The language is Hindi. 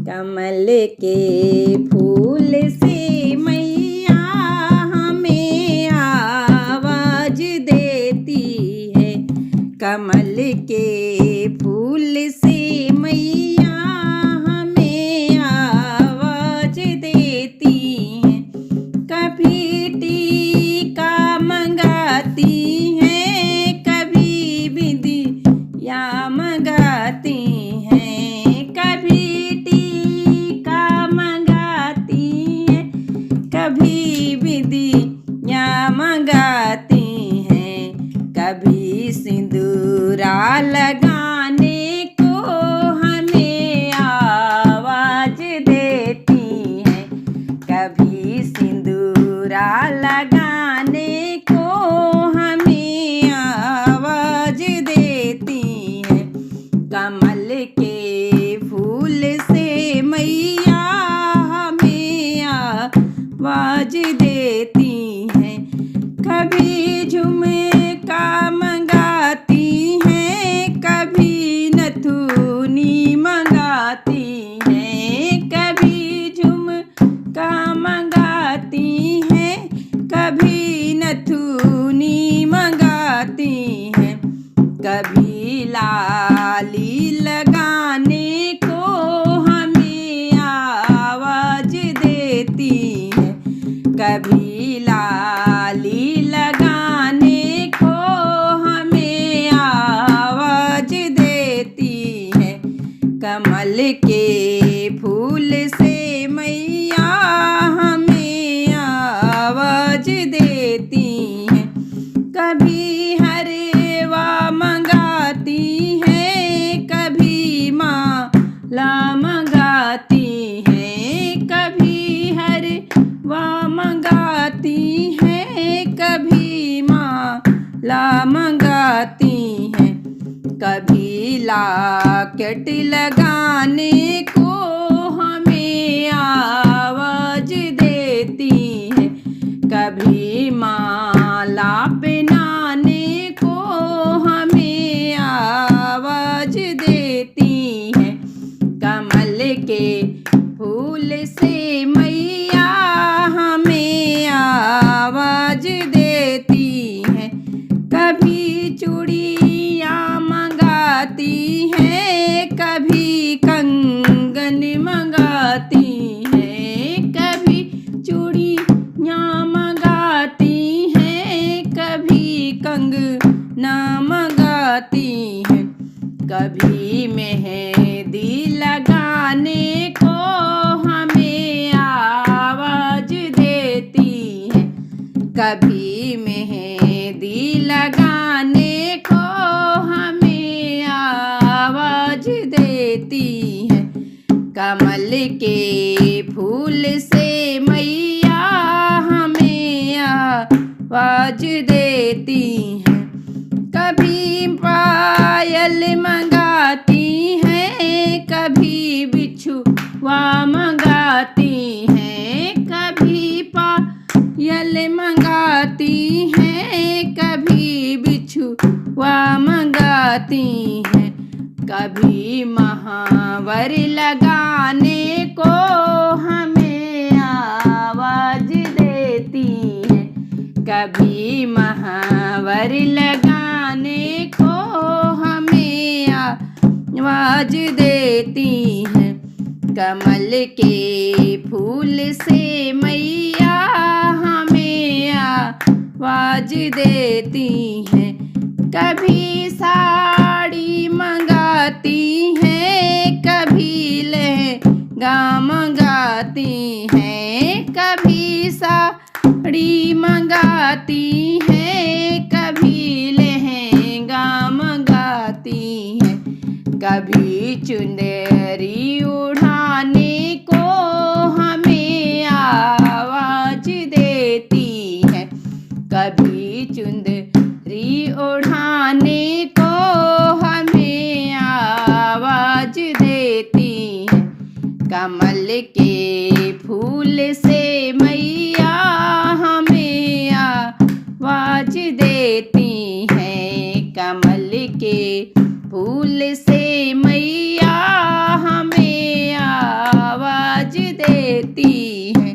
कमल के फूल से मैया हमें आवाज देती है। कमल के फूल से मैया हमें आवाज देती है। कभी टीका मंगाती है, कभी बिंदिया मंगाती हैं। कभी टीका मंगाती है, कभी बिंदिया मंगाती हैं। कभी सिंदूरा लगाने को हमें आवाज देती हैं। कभी सिंदूरा लगाने को हमें आवाज देती हैं। कमल के फूल से मैया हमें आवाज देती हैं। कभी झुमका मंगाती हैं, कभी नथुनी मंगाती हैं। कभी झुमका मंगाती हैं, कभी नथुनी मंगाती हैं। कभी लाली लगाने को हमें आवाज देती है। कभी लाली लगाने को हमें आवाज देती है। कमल के फूल से मैया हमें आवाज देती है। कभी हरवा मंगाती है, कभी माला मंगाती है। कभी हरवा मंगाती है, कभी माला मंगाती है। कभी लॉकेट लगाने को हमें आवाज देती है। कभी माला पहनाने को हमें आवाज देती है। कमल के फूल से मैया हमें आवाज देती है। कभी चूड़िया मंगाती है, कभी कंगन मंगाती है। कभी चूड़िया मंगाती है, कभी कंगना मंगाती है। कभी मेहंदी लगाने को हमें आवाज देती है। कभी मेहंदी लगाने को हमें आवाज देती है। कमल के फूल से मैया हमें आवाज देती है। कभी पायल मंगाती है, कभी बिछुआ मंगाती है। कभी पायल मंगाती है, कभी बिछुआ मंगाती है। कभी महावर लगाने को हमें आवाज देती है। कभी महावर लगाने को हमें आवाज देती है। कमल के फूल से मैया हमें आवाज देती है। कभी साड़ी मंगाती है, कभी लहंगा मंगाती है। कभी साड़ी मंगाती है, कभी लहंगा मंगाती है। कभी चुनरी उड़ाने को हमें आवाज देती है। कभी चुनरी उड़ाने को हमें आवाज देती है। कमल के फूल से मैया हमें आवाज देती है। कमल के फूल फूल से मैया हमें आवाज देती है।